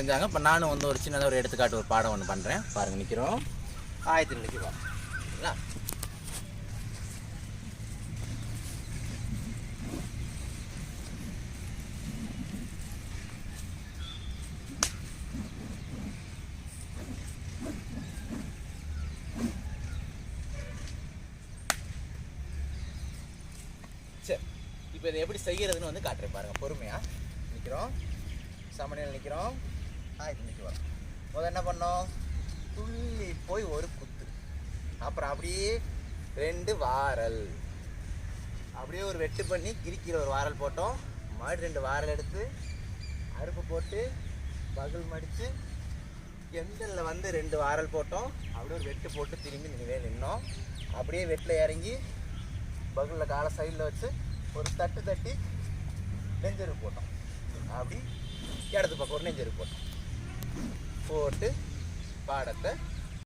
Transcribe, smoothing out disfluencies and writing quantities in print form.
செஞ்சாங்க. இப்போ நானும் வந்து ஒரு சின்னதாக ஒரு எடுத்துக்காட்டு ஒரு பாடம் ஒன்று பண்ணுறேன். பாருங்கள், நிற்கிறோம். ஆயத்தில் நிற்கிறோம். சரிங்களா? சரி, இப்போ இதை எப்படி செய்கிறதுன்னு வந்து காட்டுறேன். பாருங்கள், பொறுமையாக நிற்கிறோம், சமநிலையில் நிற்கிறோம், ஆயத்தில் நிற்கிறோம். முதல்ல என்ன பண்ணோம்? துள்ளி போய் ஒரு குத்து, அப்புறம் அப்படியே 2 வாரல், அப்படியே ஒரு வெட்டு பண்ணி கிரிக்கிற ஒரு வாரல் போட்டோம். மறுபடியும் 2 வாரல் எடுத்து அறுப்பு போட்டு பகுல் மடித்து எந்தலில் வந்து 2 வாரல் போட்டோம். அப்படியே ஒரு வெட்டு போட்டு திரும்பி நின்னோம். அப்படியே வெட்டில் இறங்கி பகுலில் காலை சைடில் வச்சு ஒரு தட்டு தட்டி நெஞ்செருப்பு போட்டோம். அப்படி இடது பக்கம் ஒரு நெஞ்செருப்பு போட்டு பாடத்தை